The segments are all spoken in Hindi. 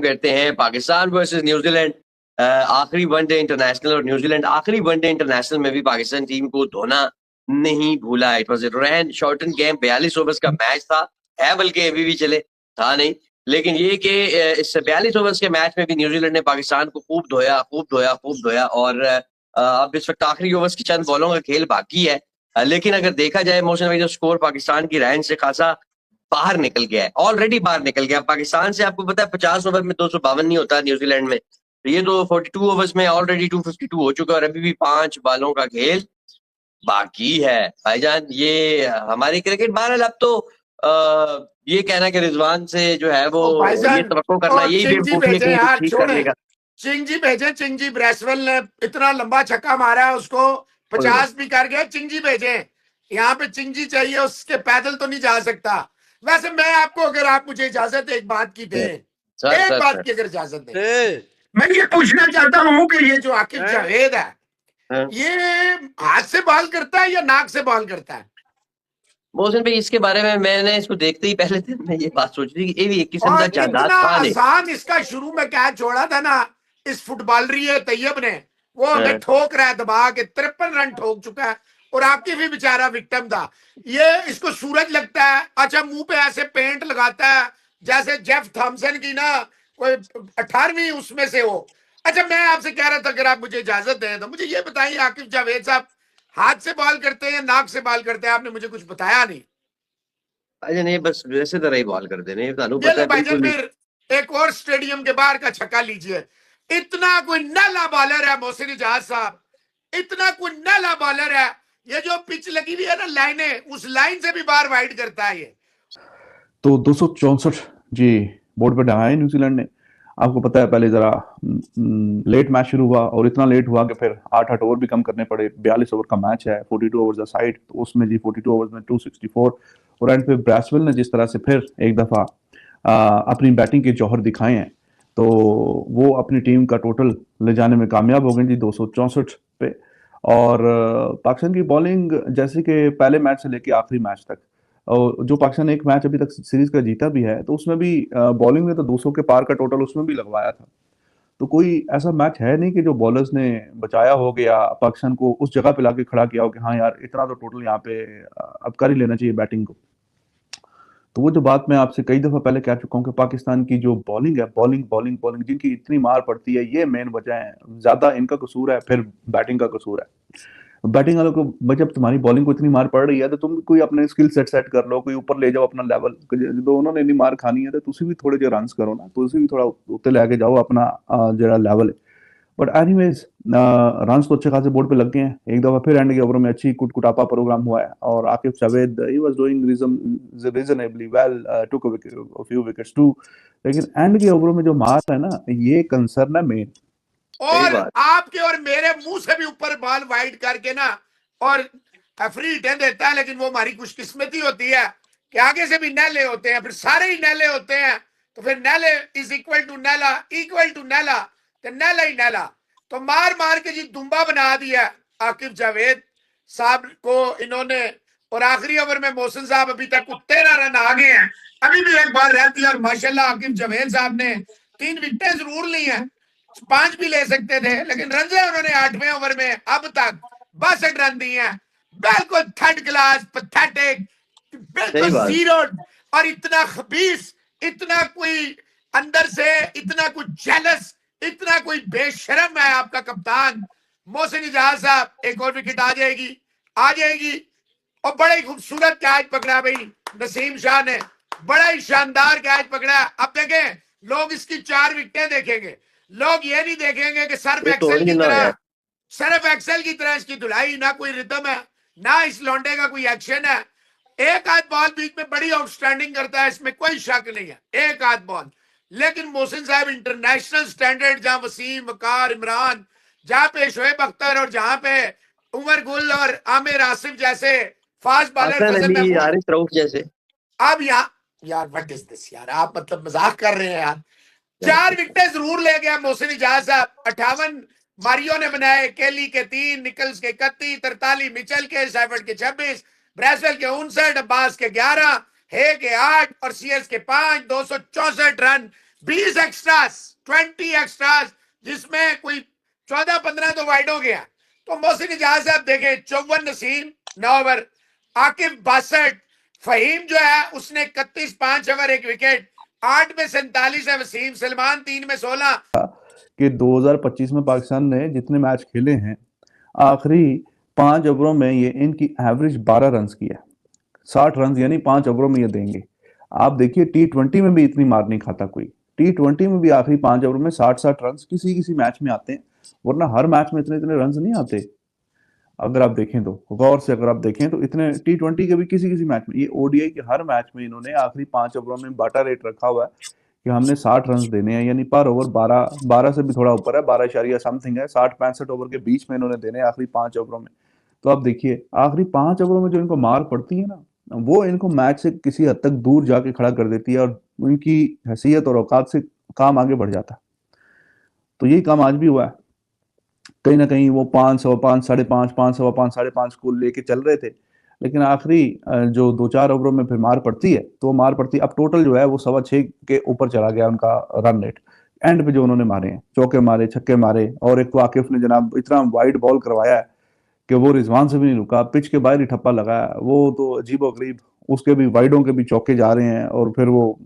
करते हैं पाकिस्तान वर्सेस न्यूजीलैंड। आखिरी वनडे इंटरनेशनल और न्यूजीलैंड आखिरी वनडे इंटरनेशनल में भी पाकिस्तान टीम को धोना नहीं भूला। It was a rain shorten game, 42 overs का मैच था, है बल्कि अभी भी चले, था नहीं, लेकिन ये कि इस 42 ओवर्स के मैच में भी न्यूजीलैंड ने पाकिस्तान को खूब धोया, खूब धोया, खूब धोया। और अब इस वक्त आखिरी ओवर्स की चंद बॉलों का खेल बाकी है, लेकिन अगर देखा जाए मोहसिन भाई, जो स्कोर पाकिस्तान की रैंक से खासा बाहर निकल गया है, ऑलरेडी बाहर निकल गया पाकिस्तान से। आपको पता है 50 ओवर में 252 नहीं होता न्यूजीलैंड में, तो ये तो 42 ओवर्स में ऑलरेडी 252 हो चुका है, और अभी भी 5 बालों का खेल बाकी है भाईजान। ये हमारी क्रिकेट बहरहाल अब तो ये कहना कि रिजवान से जो है वो ये तवक्को करना, यही बेवकूफी है कि ठीक कर लेगा। चिंग जी भेजे, चिंग जी ब्रेसवेल ने इतना लंबा छक्का मारा है, उसको 50 भी कर गया। चिंग जी भेजे, यहाँ पे चिंग जी चाहिए, उसके पैदल तो नहीं जा सकता। वैसे मैं आपको, अगर आप मुझे इजाजत एक बात की दें, एक बात की अगर इजाजत दें, मैं ये पूछना चाहता हूँ कि ये जो आकिब जावेद है, ये हाथ से बॉल करता है या नाक से बॉल करता है? मोहसिन भाई, इसके बारे में मैंने इसको देखते ही पहले दिन मैं ये बात सोच रही कि ये भी एक किस्म का जायदाद आसान इसका शुरू में क्या छोड़ा था ना, इस फुटबॉलरी है तैयब ने, वो हमें ठोक रहा है दबा के, 53 रन ठोक चुका है, और आपकी भी बेचारा विक्टिम था। ये इसको सूरज लगता है, अच्छा मुंह पे ऐसे पेंट लगाता है जैसे जेफ थॉमसन की ना कोई 18वीं उसमें से हो। अच्छा मैं आपसे कह रहा था, अगर आप मुझे इजाजत दें तो मुझे ये बताइए, आकिब जावेद साहब हाथ से बॉल करते हैं या नाक से बॉल करते हैं? आपने मुझे कुछ बताया नहीं। अरे नहीं, बस वैसे तरह ही बॉल कर देने, पता है बिल्कुल। फिर एक और स्टेडियम के बाहर का छक्का लीजिए। इतना कोई नाला बॉलर है मोहसिन इजाज साहब, इतना कोई नाला बॉलर है। ये जो पिच लगी हुई है ना लाइनें, उस लाइन से भी बाहर वाइड करता है ये। तो 264 जी बोर्ड पे ढहाया न्यूजीलैंड ने। आपको पता है पहले जरा लेट मैच शुरू हुआ, और इतना लेट हुआ कि फिर 8 ओवर भी कम करने पड़े। 42 ओवर का मैच है, 42 ओवर साइड, तो उसमें जी 42 ओवर में 264, और एंड पे ब्रेसवेल ने जिस तरह से फिर एक दफा अपनी बैटिंग के जौहर दिखाए हैं, तो वो अपनी टीम का टोटल ले जाने में कामयाब हो गए जी 264 पे। और पाकिस्तान की बॉलिंग जैसे कि पहले मैच से लेके आखिरी मैच तक, और जो पाकिस्तान ने एक मैच अभी तक सीरीज का जीता भी है, तो उसमें भी बॉलिंग में तो 200 के पार का टोटल उसमें भी लगवाया था। तो कोई ऐसा मैच है नहीं कि जो बॉलर्स ने बचाया हो गया, पाकिस्तान को उस जगह पे लाके खड़ा किया हो कि हाँ यार इतना तो टोटल यहाँ पे अब कर ही लेना चाहिए बैटिंग को। तो वो जो बात मैं आपसे कई दफा पहले कह चुका हूँ कि पाकिस्तान की जो बॉलिंग है, बॉलिंग बॉलिंग बॉलिंग जिनकी इतनी मार पड़ती है, ये मेन वजह है। ज्यादा इनका कसूर है, फिर बैटिंग का कसूर है। बैटिंग वालों को, जब तुम्हारी बॉलिंग को इतनी मार पड़ रही है तो तुम कोई अपने स्किल सेट कर लो, कोई ऊपर ले जाओ अपना लेवल। जो उन्होंने इतनी मार खानी है तो तुम भी थोड़े जो रन्स करो ना, तुम भी थोड़ा उत्ते लेके जाओ अपना जो लेवल है। बट एनीवेज रन्स तो अच्छे खासे बोर्ड पे लग गए हैं। एक दफा फिर एंड के ओवर में अच्छी कुटकुटापा प्रोग्राम हुआ है, और Aqib Javed he was doing reasonably well, took a few wickets too. लेकिन एंड के ओवर में जो मार है ना, ये कंसर्न है मेन। और आपके और मेरे मुंह से भी ऊपर बॉल वाइड करके ना, और फ्री हिटें देता है, लेकिन वो हमारी खुशकिस्मती होती है कि आगे से भी नैले होते हैं, फिर सारे ही नैले होते हैं। तो फिर नैले इज इक्वल टू नैला, इक्वल टू नैला, तो नैला ही नैला। तो मार मार के जी दुम्बा बना दिया आकिब जावेद साहब को इन्होंने। और आखिरी ओवर में मोहसिन साहब अभी तक 13 रन आ गए हैं, अभी भी एक बार रहती है। और माशाल्लाह आकिब जावेद साहब ने 3 विकेटें जरूर ली हैं, 5 भी ले सकते थे, लेकिन रन उन्होंने 8वें ओवर में अब तक 62 रन दिए हैं। बिल्कुल थर्ड क्लास, पैथेटिक, बिल्कुल जीरो। और इतना खबीस, इतना कोई अंदर से इतना कुछ जेलस, इतना कोई बेशरम है आपका कप्तान मोहसिन इजाज साहब। एक और विकेट आ जाएगी, आ जाएगी। और बड़ा ही खूबसूरत कैच पकड़ा भाई नसीम शाह ने, बड़ा ही शानदार कैच पकड़ा। अब देखें, लोग इसकी 4 विकेटें देखेंगे, लोग ये नहीं देखेंगे कि सर्फ एक्सेल की तरह, सर्फ एक्सेल की तरह इसकी धुलाई, ना कोई रिदम है, ना इस लौंडे का कोई एक्शन है। एक आध बॉल बीच में बड़ी आउटस्टैंडिंग करता है, इसमें कोई शक नहीं है, एक आध बॉल। लेकिन मोहसिन साहब इंटरनेशनल स्टैंडर्ड, जहां वसीम, वकार, इमरान, जहां पे शोएब अख्तर, और जहां पे उमर गुल और आमिर आसिफ जैसे फास्ट बॉलर जैसे, अब यार व्हाट इज दिस यार, आप मतलब मजाक कर रहे हैं यार। 4 विकेटें जरूर ले गया मोहसिन इजाज साहब। 58 मारियो ने बनाए, केली के 3, निकल्स के 31, 43 मिचेल के, सैफर्ड के 26, ब्रेसवेल के 59, अब्बास के 11, हे के 8 और सीएस के 5, 264 रन 20 एक्स्ट्रास, 20 एक्स्ट्रास, जिसमें कोई 14-15 तो वाइड हो गया। तो मोहसिन इजाज साहब देखें, 54 नसीम 9 ओवर, आकिब 62, फहीम जो है उसने 31, 5 ओवर 1 विकेट, 8 में 47 है वसीम, सलमान 3 में 16। कि 2025 में पाकिस्तान ने जितने मैच खेले हैं, आखिरी 5 ओवरों में ये इनकी एवरेज 12 रन की है। 60 रन यानी 5 ओवरों में ये देंगे। आप देखिए T20 में भी इतनी मार नहीं खाता कोई। T20 में भी आखिरी 5 ओवर में 60 रन किसी किसी मैच में आते हैं, वरना हर मैच में इतने इतने रन नहीं आते। अगर आप देखें तो गौर से अगर आप देखें तो इतने T20 के भी किसी किसी मैच में, ये ODI के हर मैच में इन्होंने आखिरी 5 ओवरों में बाटा रेट रखा हुआ है कि हमने 60 रन देने हैं, यानी पर ओवर 12 से भी थोड़ा ऊपर है, 12 समथिंग है, 60-65 ओवर के बीच में इन्होंने देने आखिरी 5 ओवरों में। तो आप देखिए आखिरी 5 ओवरों में जो इनको मार पड़ती है ना, वो इनको मैच से किसी हद तक दूर जाके खड़ा कर देती है और उनकी हैसियत और औकात से काम आगे बढ़ जाता है। तो यही काम आज भी हुआ है। कहीं ना कहीं वो 5, 5, 5.5, 5, 5, 5.5 को लेके चल रहे थे, लेकिन आखिरी जो 2-4 ओवरों में फिर मार पड़ती है, तो मार पड़ती अब टोटल जो है वो 6.25 के ऊपर चला गया उनका रन रेट। एंड पे जो उन्होंने मारे हैं, चौके मारे, छक्के मारे, और एक तो आकिफ ने जनाब इतना वाइड बॉल करवाया है कि वो रिजवान से भी नहीं रुका, पिच के बाहर ही ठप्पा लगाया, वो तो अजीबोगरीब, उसके भी वाइडों के भी चौके जा रहे हैं और फिर वो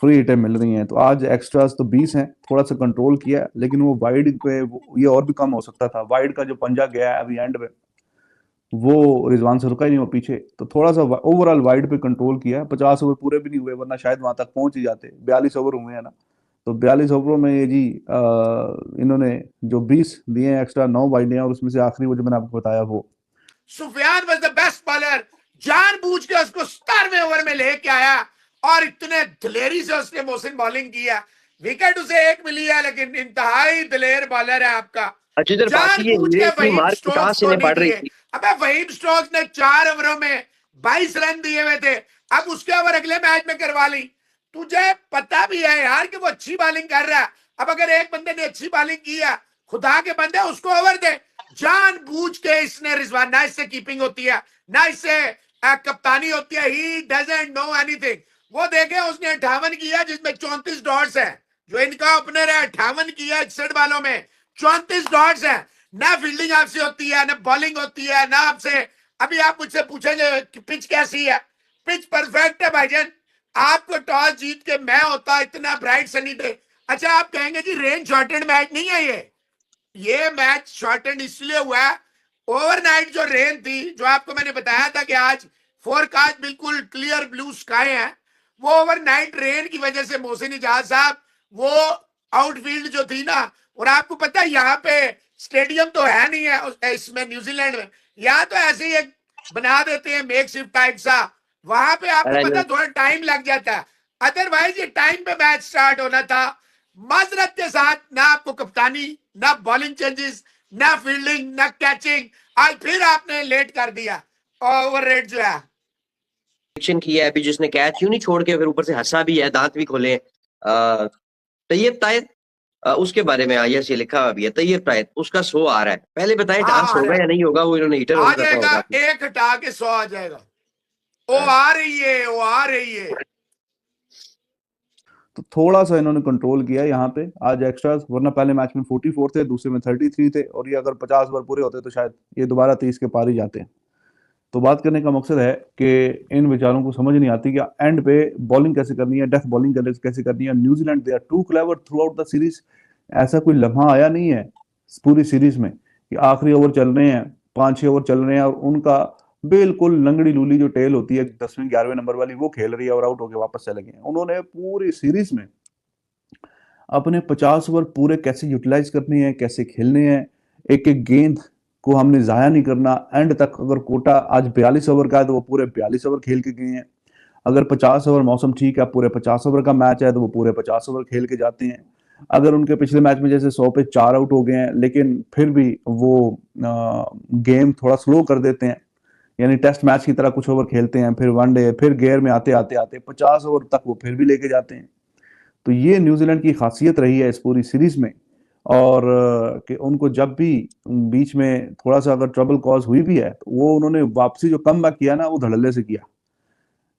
फ्री हिटें मिल रही हैं। तो आज एक्स्ट्रास तो 20 हैं, थोड़ा सा कंट्रोल किया, लेकिन वो वाइड पे ये और भी कम हो सकता था। वाइड का जो पंजा गया है अभी एंड पे, वो रिजवान से रुका ही नहीं वो पीछे, तो थोड़ा सा ओवरऑल वाइड पे कंट्रोल किया। 50 ओवर पूरे भी नहीं हुए, वरना शायद वहां तक पहुंच ही जाते। 42 ओवर हुए हैं ना, तो 42 ओवरों में ये जी इन्होंने जो 20 दिए हैं एक्स्ट्रा, 9 वाइड हैं, और उसमें से आखिरी वो जो मैंने आपको बताया वो Sufiyan was the best bowler, जानबूझ के उसको 17वें ओवर में लेके आया और इतने दिलेरी से उसने मोहसिन बॉलिंग किया। विकेट उसे 1 मिली है, लेकिन इंतहाई दिलेर बॉलर है आपका। जानबूझ के वहीम स्टोक्स को नहीं दिए। अबे वहीम स्टोक्स ने 4 ओवरों में 22 रन दिए हुए थे, अब उसके ओवर अगले मैच में करवा ली। तुझे पता भी है यार कि वो अच्छी बॉलिंग कर रहा है। अब अगर एक बंदे ने अच्छी बॉलिंग की है, खुदा के बंदे उसको ओवर दे। जानबूझ के इसने रिजवान, ना इससे कीपिंग होती है, ना इससे कप्तानी होती है, ही डजंट नो एनीथिंग। वो देखे उसने 58 किया जिसमें 34 डॉट्स है। जो इनका ओपनर है 58 किया 61 बालों में, 34 डॉट्स है। ना फील्डिंग आपसे होती है, ना बॉलिंग होती है, ना आपसे। अभी आप मुझसे पूछेंगे कि पिच कैसी है, पिच परफेक्ट है भाईजान। आपको टॉस जीत के मैं होता इतना ब्राइट सनी डे। अच्छा आप कहेंगे जी रेन शॉर्टेड मैच नहीं है ये मैच शॉर्टेड इसलिए हुआ है, ओवरनाइट जो रेन थी, जो आपको मैंने बताया था कि आज फोरकास्ट बिल्कुल क्लियर ब्लू स्काई है, वो ओवरनाइट रेन की वजह से मोहसिन इजाज साहब वो आउटफील्ड जो थी ना, और आपको पता है यहाँ पे स्टेडियम तो है नहीं है इसमें न्यूजीलैंड में, यहाँ तो ऐसे ही एक बना देते हैं मेक शिफ्ट टाइप सा, वहां पे आपको पता थोड़ा टाइम लग जाता है। अदरवाइज ये टाइम पे मैच स्टार्ट होना था। माजरत के साथ, ना आपको कप्तानी, ना बॉलिंग चेंजेस, ना फील्डिंग, ना कैचिंग, आज फिर आपने लेट कर दिया। ओवर रेट जो है एक्शन किया है अभी, जिसने कैच क्यों नहीं छोड़ के फिर ऊपर से हंसा भी है, दांत भी खोले। तैयब तायब उसके बारे में आया से लिखा हुआ भी है, तैयब तायब उसका 100 आ रहा है। पहले बताए टास्क होगा या नहीं होगा, वो इन्होंने हीटर आ जाएगा, एक हटा के 100 आ जाएगा। वो आ रही है, वो आ रही है। तो थोड़ा सा इन्होंने कंट्रोल किया यहाँ पे आज एक्स्ट्रास, वरना पहले मैच में 44 थे, दूसरे में 33 थे, और ये अगर 50 ओवर पूरे होते तो शायद ये दोबारा 30 के पार ही जाते हैं। तो बात करने का मकसद है कि इन बेचारों को समझ नहीं आती कि एंड पे बॉलिंग कैसे करनी है, डेथ बॉलिंग कैसे करनी है। New Zealand they are too clever throughout the series. ऐसा कोई लम्हा आया नहीं है पूरी सीरीज में कि आखिरी ओवर चल रहे हैं, 5-6 ओवर चल रहे हैं और उनका बिल्कुल लंगड़ी लूली जो टेल होती है 10वें 11वें नंबर वाली, वो खेल रही है और आउट होकर वापस चले गए। उन्होंने पूरी सीरीज में अपने 50 ओवर पूरे कैसे यूटिलाइज करने हैं, कैसे खेलने हैं, एक एक गेंद को हमने जाया नहीं करना। एंड तक अगर कोटा आज 42 ओवर का है तो वो पूरे 42 ओवर खेल के गए हैं। अगर 50 ओवर मौसम ठीक है, पूरे 50 ओवर का मैच है, तो वो पूरे 50 ओवर खेल के जाते हैं। अगर उनके पिछले मैच में जैसे 100 पे 4 आउट हो गए हैं, लेकिन फिर भी वो गेम थोड़ा स्लो कर देते हैं, यानी टेस्ट मैच की तरह कुछ ओवर खेलते हैं, फिर वनडे, फिर गेयर में आते आते आते 50 ओवर तक वो फिर भी लेके जाते हैं। तो ये न्यूजीलैंड की खासियत रही है इस पूरी सीरीज में। और कि उनको जब भी बीच में थोड़ा सा अगर ट्रबल कॉज हुई भी है, तो वो उन्होंने वापसी जो कम बैक किया ना, वो धड़ल्ले से किया।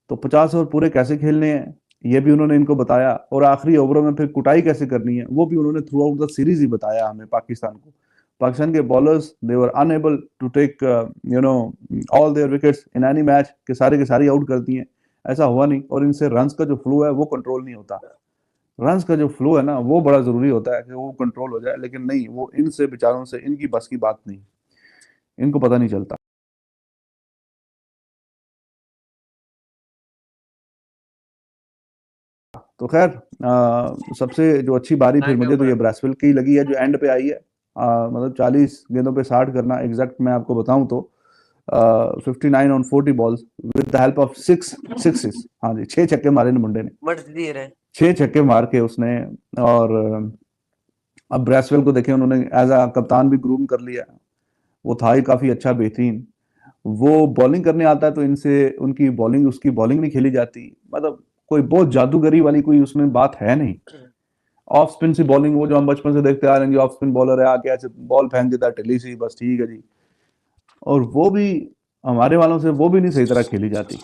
तो 50 ओवर पूरे कैसे खेलने हैं, ये भी उन्होंने इनको बताया, और आखिरी ओवरों में फिर कुटाई कैसे करनी है वो भी उन्होंने थ्रू आउट द सीरीज ही बताया हमें पाकिस्तान को। पाकिस्तान के bowlers they were unable to take all their wickets in any match, के सारी आउट कर दिए, ऐसा हुआ नहीं। और इनसे रन्स का जो फ्लो है वो कंट्रोल नहीं होता, रन्स का जो फ्लो है ना वो बड़ा जरूरी होता है कि वो कंट्रोल हो जाए, लेकिन नहीं, वो इनसे बेचारों से, इनकी बस की बात नहीं, इनको पता नहीं चलता। तो खैर सबसे जो अच्छी बारी फिर मुझे तो ये ब्रेसवेल की लगी है जो एंड पे आई है। मतलब 40 गेंदों पे 60 करना, एग्जैक्ट मैं आपको बताऊं तो 59 on 40 balls with the help of 6 sixes. हाँ जी, 6 छक्के मारे ने मुंडे ने, 6 छक्के मार के उसने। और अब ब्रेसवेल को देखें, उन्होंने एज अ कप्तान भी ग्रूम कर लिया, वो था ही काफी अच्छा, बेहतरीन। वो बॉलिंग करने आता है तो इनसे उनकी बॉलिंग, उसकी बॉलिंग नहीं खेली जाती, मतलब कोई बहुत जादूगरी वाली कोई उसमें बात है नहीं। ऑफ स्पिन सी बॉलिंग, वो जो हम बचपन से देखते आ रहे हैं, ऑफ स्पिन बॉलर है, आके ऐसे बॉल फेंक देता है टिल्ली सी, बस ठीक है जी। और वो भी हमारे वालों से वो भी नहीं सही तरह खेली जाती।